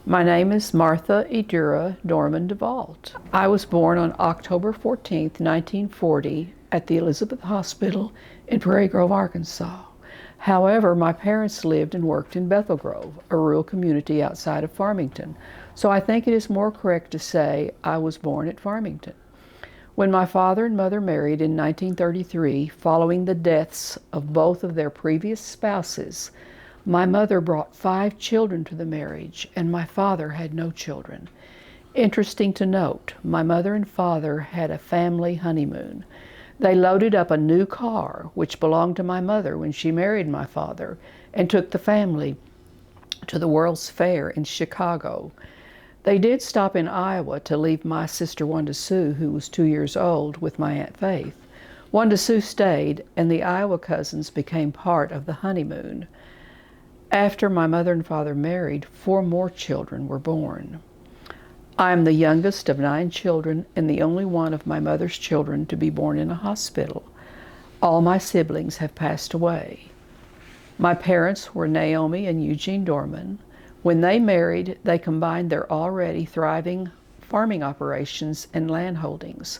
My name is Martha Edura Dorman DeVault. I was born on October 14th, 1940 at the Elizabeth Hospital in Prairie Grove, Arkansas. However, my parents lived and worked in Bethel Grove, a rural community outside of Farmington, so I think it is more correct to say I was born at Farmington. When my father and mother married in 1933, following the deaths of both of their previous spouses, my mother brought 5 children to the marriage, and my father had no children. Interesting to note, my mother and father had a family honeymoon. They loaded up a new car, which belonged to my mother when she married my father, and took the family to the World's Fair in Chicago. They did stop in Iowa to leave my sister Wanda Sue, who was 2 years old, with my Aunt Faith. Wanda Sue stayed, and the Iowa cousins became part of the honeymoon. After my mother and father married, 4 more children were born. I am the youngest of 9 children and the only one of my mother's children to be born in a hospital. All my siblings have passed away. My parents were Naomi and Eugene Dorman. When they married, they combined their already thriving farming operations and land holdings.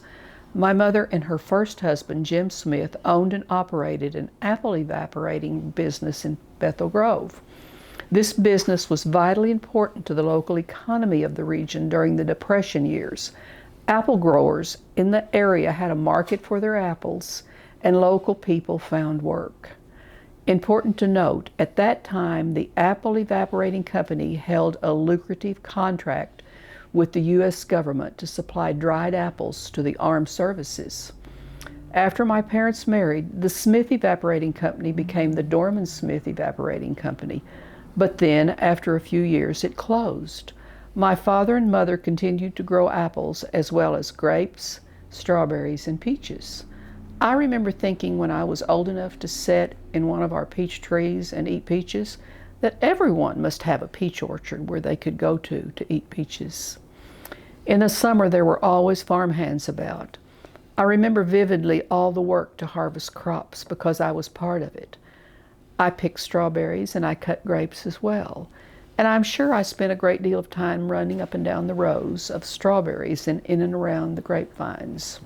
My mother and her first husband, Jim Smith, owned and operated an apple evaporating business in Bethel Grove. This business was vitally important to the local economy of the region during the Depression years. Apple growers in the area had a market for their apples, and local people found work. Important to note, at that time, the Apple Evaporating Company held a lucrative contract with the U.S. government to supply dried apples to the armed services. After my parents married, the Smith Evaporating Company became the Dorman Smith Evaporating Company, but then, after a few years, it closed. My father and mother continued to grow apples as well as grapes, strawberries, and peaches. I remember thinking when I was old enough to sit in one of our peach trees and eat peaches that everyone must have a peach orchard where they could go to eat peaches. In the summer, there were always farmhands about. I remember vividly all the work to harvest crops because I was part of it. I picked strawberries and I cut grapes as well. And I'm sure I spent a great deal of time running up and down the rows of strawberries and in and around the grapevines.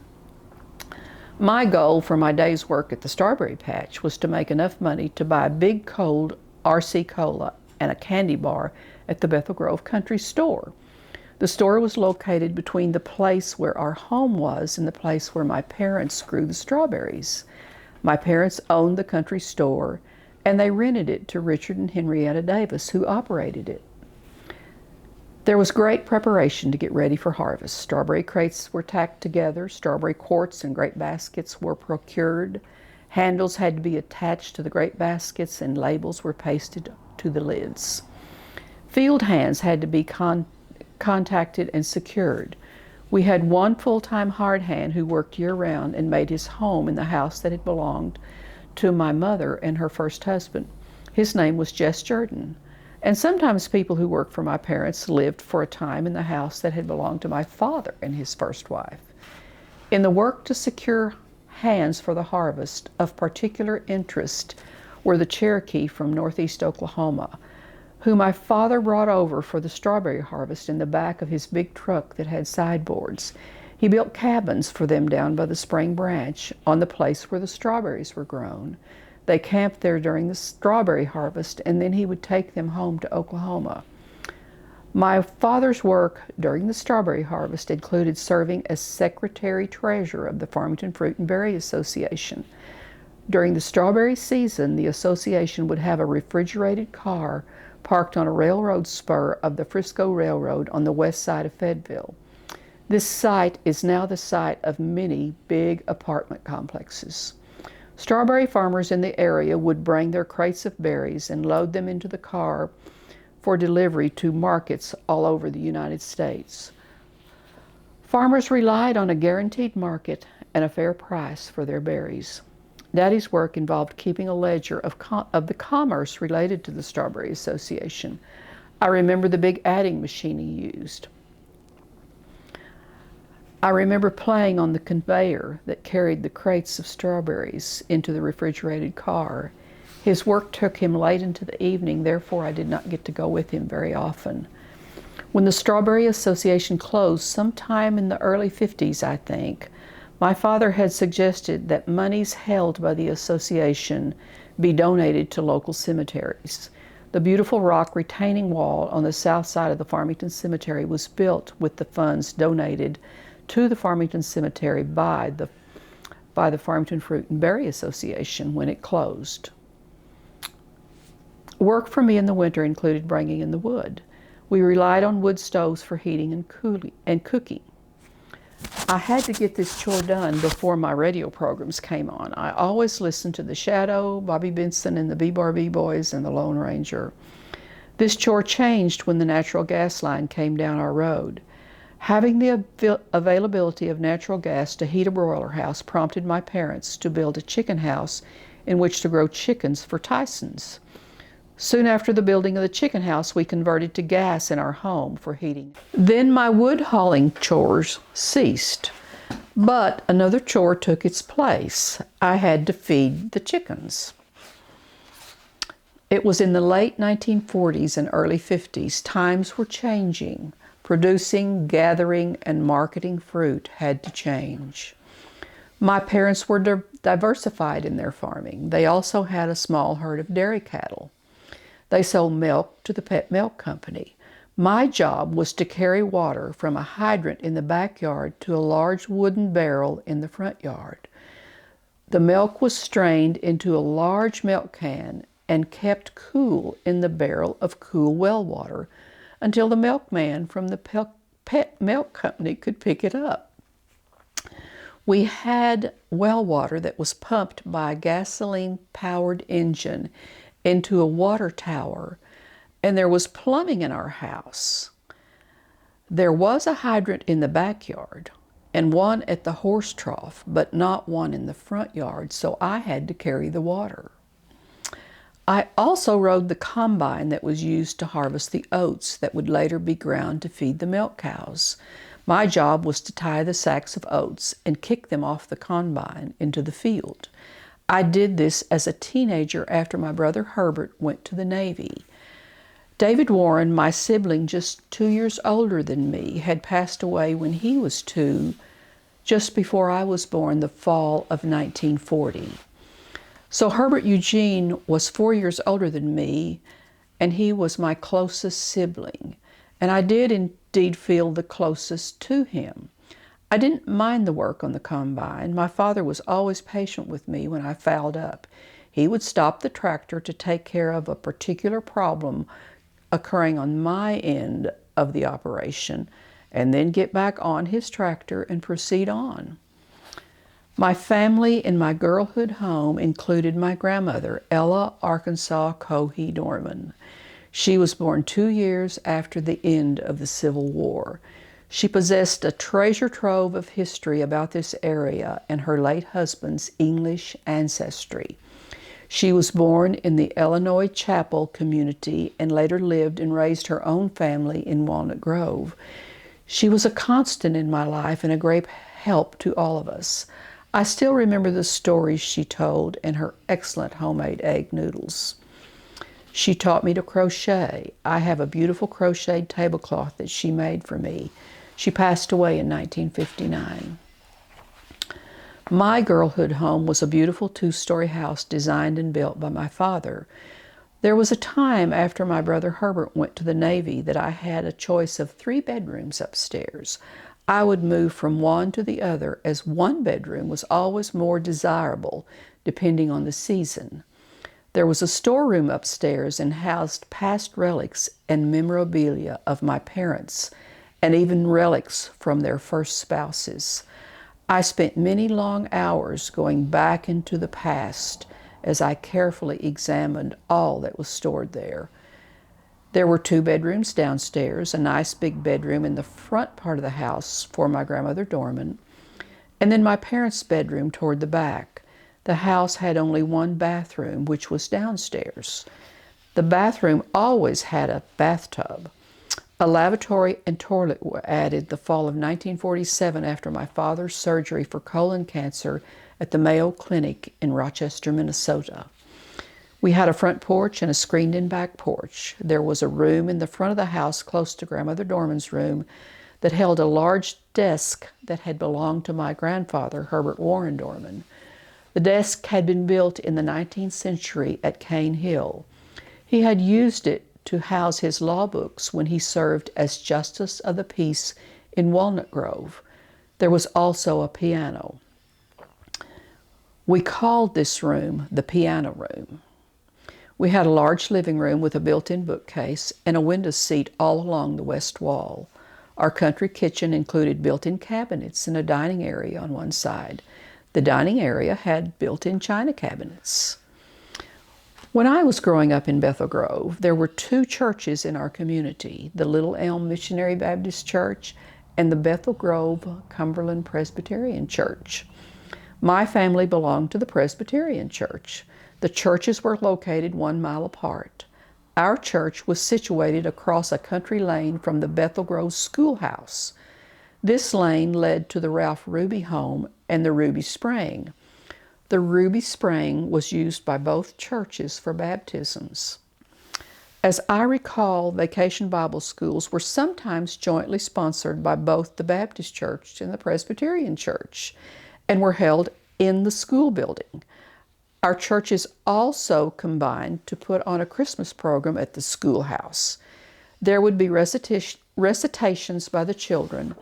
My goal for my day's work at the strawberry patch was to make enough money to buy a big cold RC Cola and a candy bar at the Bethel Grove Country Store. The store was located between the place where our home was and the place where my parents grew the strawberries. My parents owned the country store, and they rented it to Richard and Henrietta Davis, who operated it. There was great preparation to get ready for harvest. Strawberry crates were tacked together, strawberry quarts and grape baskets were procured, handles had to be attached to the grape baskets, and labels were pasted to the lids. Field hands had to be contacted and secured. We had one full-time hard hand who worked year-round and made his home in the house that had belonged to my mother and her first husband. His name was Jess Jordan. And sometimes people who worked for my parents lived for a time in the house that had belonged to my father and his first wife. In the work to secure hands for the harvest, of particular interest were the Cherokee from northeast Oklahoma, who my father brought over for the strawberry harvest in the back of his big truck that had sideboards. He built cabins for them down by the Spring Branch on the place where the strawberries were grown. They camped there during the strawberry harvest, and then he would take them home to Oklahoma. My father's work during the strawberry harvest included serving as secretary-treasurer of the Farmington Fruit and Berry Association. During the strawberry season, the association would have a refrigerated car parked on a railroad spur of the Frisco Railroad on the west side of Fayetteville. This site is now the site of many big apartment complexes. Strawberry farmers in the area would bring their crates of berries and load them into the car for delivery to markets all over the United States. Farmers relied on a guaranteed market and a fair price for their berries. Daddy's work involved keeping a ledger of the commerce related to the Strawberry Association. I remember the big adding machine he used. I remember playing on the conveyor that carried the crates of strawberries into the refrigerated car. His work took him late into the evening, therefore I did not get to go with him very often. When the Strawberry Association closed sometime in the early 50s, I think, my father had suggested that monies held by the association be donated to local cemeteries. The beautiful rock retaining wall on the south side of the Farmington Cemetery was built with the funds donated to the Farmington Cemetery by the Farmington Fruit and Berry Association when it closed. Work for me in the winter included bringing in the wood. We relied on wood stoves for heating and cooking. I had to get this chore done before my radio programs came on. I always listened to The Shadow, Bobby Benson and the B-Bar B-Boys, and the Lone Ranger. This chore changed when the natural gas line came down our road. Having the availability of natural gas to heat a broiler house prompted my parents to build a chicken house in which to grow chickens for Tysons. Soon after the building of the chicken house, we converted to gas in our home for heating. Then my wood hauling chores ceased, but another chore took its place. I had to feed the chickens. It was in the late 1940s and early 50s. Times were changing. Producing, gathering, and marketing fruit had to change. My parents were diversified in their farming. They also had a small herd of dairy cattle. They sold milk to the pet milk company. My job was to carry water from a hydrant in the backyard to a large wooden barrel in the front yard. The milk was strained into a large milk can and kept cool in the barrel of cool well water until the milkman from the pet milk company could pick it up. We had well water that was pumped by a gasoline-powered engine into a water tower, and there was plumbing in our house. There was a hydrant in the backyard and one at the horse trough, but not one in the front yard, so I had to carry the water. I also rode the combine that was used to harvest the oats that would later be ground to feed the milk cows. My job was to tie the sacks of oats and kick them off the combine into the field. I did this as a teenager after my brother Herbert went to the Navy. David Warren, my sibling just 2 years older than me, had passed away when he was 2, just before I was born, the fall of 1940. So Herbert Eugene was 4 years older than me, and he was my closest sibling, and I did indeed feel the closest to him. I didn't mind the work on the combine. My father was always patient with me when I fouled up. He would stop the tractor to take care of a particular problem occurring on my end of the operation, and then get back on his tractor and proceed on. My family in my girlhood home included my grandmother, Ella Arkansas Cohey Dorman. She was born 2 years after the end of the Civil War. She possessed a treasure trove of history about this area and her late husband's English ancestry. She was born in the Illinois Chapel community and later lived and raised her own family in Walnut Grove. She was a constant in my life and a great help to all of us. I still remember the stories she told and her excellent homemade egg noodles. She taught me to crochet. I have a beautiful crocheted tablecloth that she made for me. She passed away in 1959. My girlhood home was a beautiful 2-story house designed and built by my father. There was a time after my brother Herbert went to the Navy that I had a choice of 3 bedrooms upstairs. I would move from one to the other as one bedroom was always more desirable depending on the season. There was a storeroom upstairs and housed past relics and memorabilia of my parents, and even relics from their first spouses. I spent many long hours going back into the past as I carefully examined all that was stored there. There were 2 bedrooms downstairs, a nice big bedroom in the front part of the house for my grandmother Dorman, and then my parents' bedroom toward the back. The house had only 1 bathroom, which was downstairs. The bathroom always had a bathtub. A lavatory and toilet were added the fall of 1947 after my father's surgery for colon cancer at the Mayo Clinic in Rochester, Minnesota. We had a front porch and a screened-in back porch. There was a room in the front of the house close to Grandmother Dorman's room that held a large desk that had belonged to my grandfather, Herbert Warren Dorman. The desk had been built in the 19th century at Cane Hill. He had used it to house his law books when he served as Justice of the Peace in Walnut Grove. There was also a piano. We called this room the piano room. We had a large living room with a built-in bookcase and a window seat all along the west wall. Our country kitchen included built-in cabinets and a dining area on one side. The dining area had built-in china cabinets. When I was growing up in Bethel Grove, there were two churches in our community, the Little Elm Missionary Baptist Church and the Bethel Grove Cumberland Presbyterian Church. My family belonged to the Presbyterian Church. The churches were located 1 mile apart. Our church was situated across a country lane from the Bethel Grove Schoolhouse. This lane led to the Ralph Ruby home and the Ruby Spring. The Ruby Spring was used by both churches for baptisms. As I recall, vacation Bible schools were sometimes jointly sponsored by both the Baptist Church and the Presbyterian Church and were held in the school building. Our churches also combined to put on a Christmas program at the schoolhouse. There would be recitations by the children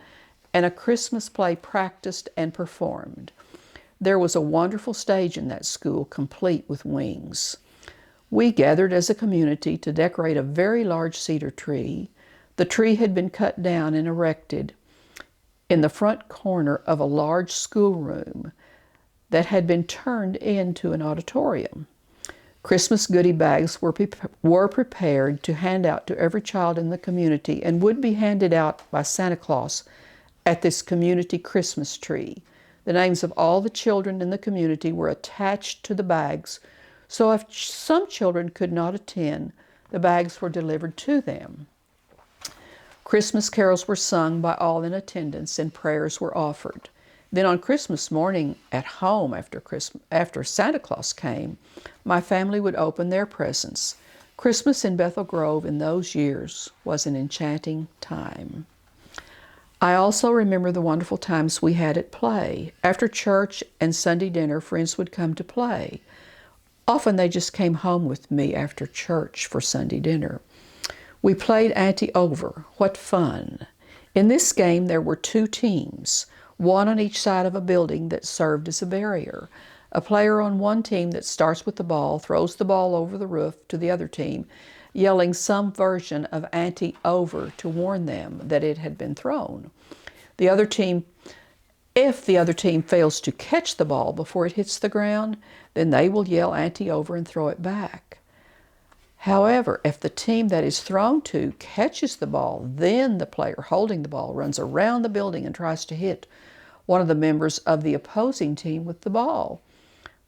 and a Christmas play practiced and performed. There was a wonderful stage in that school, complete with wings. We gathered as a community to decorate a very large cedar tree. The tree had been cut down and erected in the front corner of a large schoolroom that had been turned into an auditorium. Christmas goodie bags were prepared to hand out to every child in the community and would be handed out by Santa Claus at this community Christmas tree. The names of all the children in the community were attached to the bags, so if some children could not attend, the bags were delivered to them. Christmas carols were sung by all in attendance and prayers were offered. Then on Christmas morning at home after Santa Claus came, my family would open their presents. Christmas in Bethel Grove in those years was an enchanting time. I also remember the wonderful times we had at play. After church and Sunday dinner, friends would come to play. Often they just came home with me after church for Sunday dinner. We played ante over. What fun! In this game there were two teams, one on each side of a building that served as a barrier. A player on one team that starts with the ball throws the ball over the roof to the other team, yelling some version of ante over to warn them that it had been thrown. If the other team fails to catch the ball before it hits the ground, then they will yell ante over and throw it back. However, if the team that is thrown to catches the ball, then the player holding the ball runs around the building and tries to hit one of the members of the opposing team with the ball.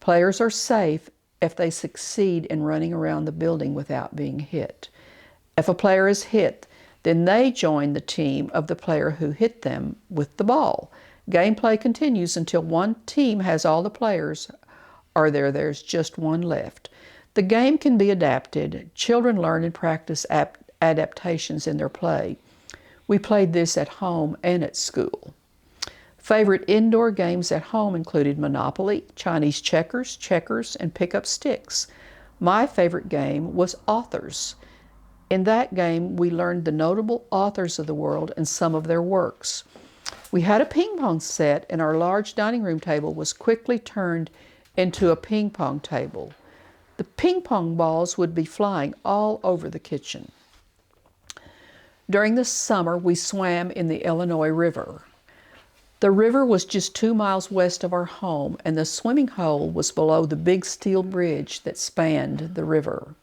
Players are safe if they succeed in running around the building without being hit. If a player is hit, then they join the team of the player who hit them with the ball. Gameplay continues until one team has all the players or there's just one left. The game can be adapted. Children learn and practice adaptations in their play. We played this at home and at school. Favorite indoor games at home included Monopoly, Chinese checkers, and pick-up sticks. My favorite game was Authors. In that game, we learned the notable authors of the world and some of their works. We had a ping pong set, and our large dining room table was quickly turned into a ping pong table. The ping pong balls would be flying all over the kitchen. During the summer, we swam in the Illinois River. The river was just 2 miles west of our home, and the swimming hole was below the big steel bridge that spanned the river.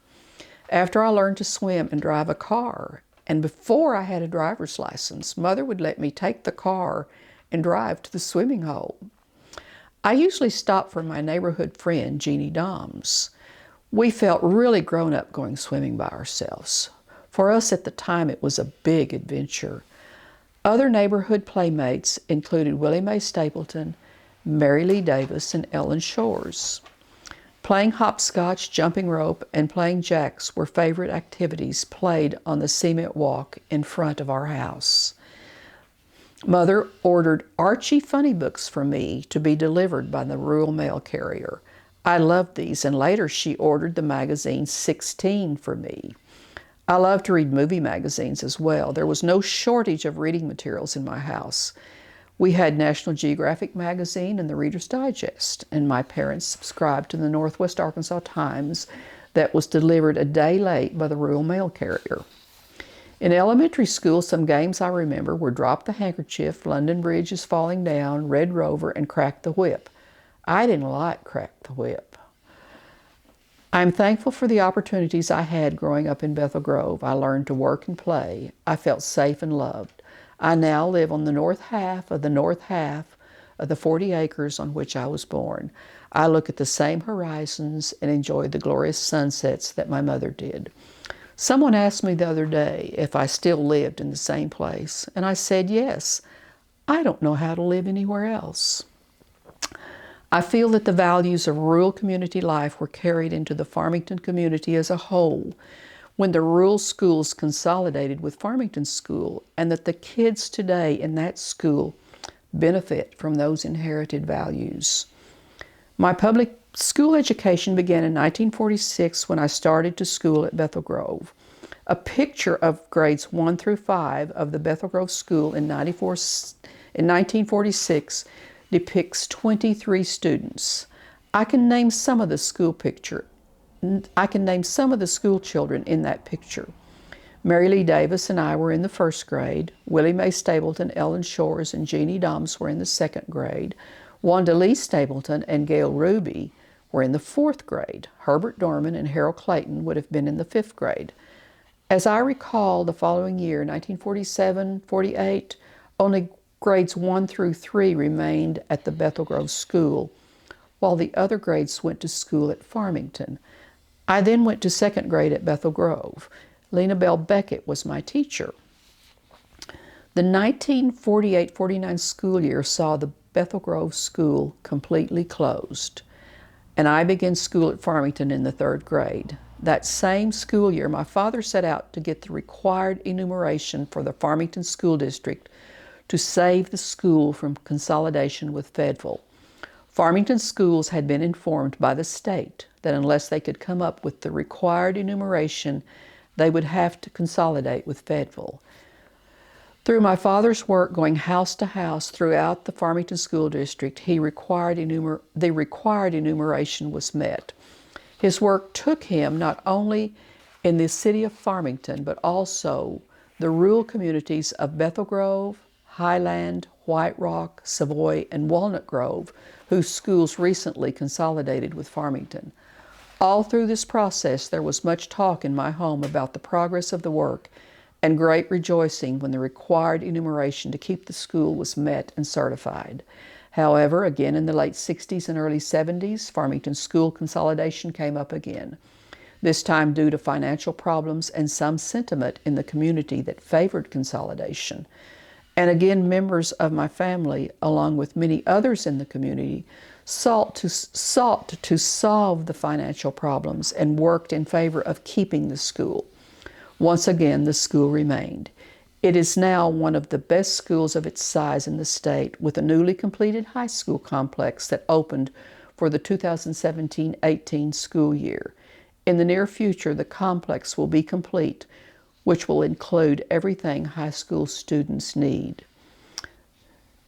After I learned to swim and drive a car, and before I had a driver's license, Mother would let me take the car and drive to the swimming hole. I usually stopped for my neighborhood friend, Jeannie Doms. We felt really grown up going swimming by ourselves. For us at the time, it was a big adventure. Other neighborhood playmates included Willie Mae Stapleton, Mary Lee Davis, and Ellen Shores. Playing hopscotch, jumping rope, and playing jacks were favorite activities played on the cement walk in front of our house. Mother ordered Archie funny books for me to be delivered by the rural mail carrier. I loved these, and later she ordered the magazine 16 for me. I loved to read movie magazines as well. There was no shortage of reading materials in my house. We had National Geographic magazine and the Reader's Digest, and my parents subscribed to the Northwest Arkansas Times that was delivered a day late by the rural mail carrier. In elementary school, some games I remember were Drop the Handkerchief, London Bridge is Falling Down, Red Rover, and Crack the Whip. I didn't like Crack the Whip. I'm thankful for the opportunities I had growing up in Bethel Grove. I learned to work and play. I felt safe and loved. I now live on the north half of the 40 acres on which I was born. I look at the same horizons and enjoy the glorious sunsets that my mother did. Someone asked me the other day if I still lived in the same place, and I said yes. I don't know how to live anywhere else. I feel that the values of rural community life were carried into the Farmington community as a whole when the rural schools consolidated with Farmington School, and that the kids today in that school benefit from those inherited values. My public school education began in 1946 when I started to school at Bethel Grove. A picture of grades 1 through 5 of the Bethel Grove School in 1946 depicts 23 students. I can name some of the school children in that picture. Mary Lee Davis and I were in the first grade. Willie Mae Stapleton, Ellen Shores, and Jeannie Doms were in the second grade. Wanda Lee Stapleton and Gail Ruby were in the fourth grade. Herbert Dorman and Harold Clayton would have been in the fifth grade. As I recall, the following year, 1947-48, only grades 1 through 3 remained at the Bethel Grove School, while the other grades went to school at Farmington. I then went to second grade at Bethel Grove. Lena Bell Beckett was my teacher. The 1948-49 school year saw the Bethel Grove School completely closed, and I began school at Farmington in the third grade. That same school year, my father set out to get the required enumeration for the Farmington School District to save the school from consolidation with Fayetteville. Farmington schools had been informed by the state that unless they could come up with the required enumeration, they would have to consolidate with Fayetteville. Through my father's work going house to house throughout the Farmington School District, the required enumeration was met. His work took him not only in the city of Farmington, but also the rural communities of Bethel Grove, Highland, White Rock, Savoy, and Walnut Grove, whose schools recently consolidated with Farmington. All through this process, there was much talk in my home about the progress of the work and great rejoicing when the required enumeration to keep the school was met and certified. However, again in the late 60s and early 70s, Farmington school consolidation came up again, this time due to financial problems and some sentiment in the community that favored consolidation. And again, members of my family, along with many others in the community, sought to solve the financial problems and worked in favor of keeping the school. Once again, the school remained. It is now one of the best schools of its size in the state, with a newly completed high school complex that opened for the 2017-18 school year. In the near future, the complex will be complete, which will include everything high school students need.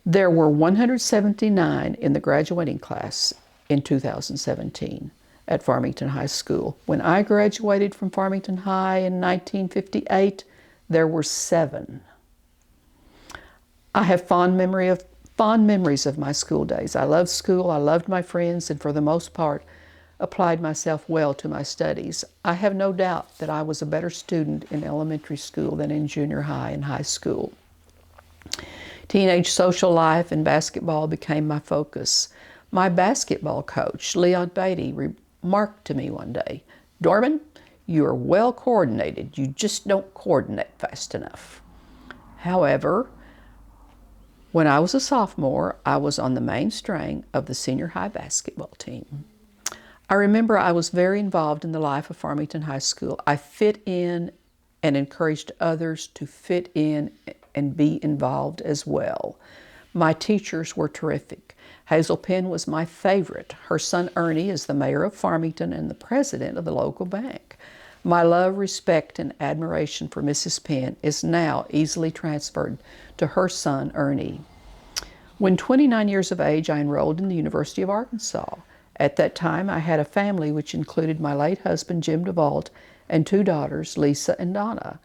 There were 179 in the graduating class in 2017 at Farmington High School. When I graduated from Farmington High in 1958, there were 7. I have fond memories of my school days. I loved school, I loved my friends, and for the most part, applied myself well to my studies. I have no doubt that I was a better student in elementary school than in junior high and high school. Teenage social life and basketball became my focus. My basketball coach, Leon Beatty, remarked to me one day, "Dorman, you are well coordinated. You just don't coordinate fast enough." However, when I was a sophomore, I was on the main string of the senior high basketball team. I remember I was very involved in the life of Farmington High School. I fit in and encouraged others to fit in and be involved as well. My teachers were terrific. Hazel Penn was my favorite. Her son Ernie is the mayor of Farmington and the president of the local bank. My love, respect, and admiration for Mrs. Penn is now easily transferred to her son Ernie. When 29 years of age, I enrolled in the University of Arkansas. At that time, I had a family which included my late husband, Jim DeVault, and two daughters, Lisa and Donna.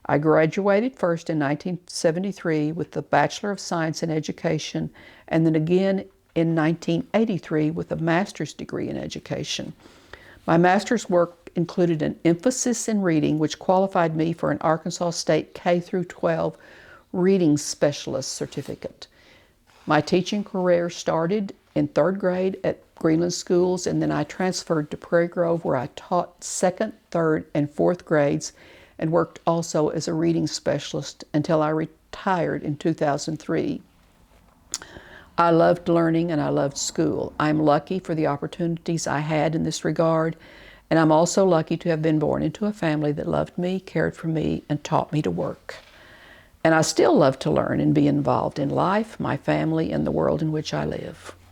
I graduated first in 1973 with the Bachelor of Science in Education, and then again in 1983 with a master's degree in education. My master's work included an emphasis in reading, which qualified me for an Arkansas State K-12 Reading Specialist certificate. My teaching career started in third grade at Greenland Schools, and then I transferred to Prairie Grove, where I taught second, third, and fourth grades and worked also as a reading specialist until I retired in 2003. I loved learning and I loved school. I'm lucky for the opportunities I had in this regard, and I'm also lucky to have been born into a family that loved me, cared for me, and taught me to work. And I still love to learn and be involved in life, my family, and the world in which I live.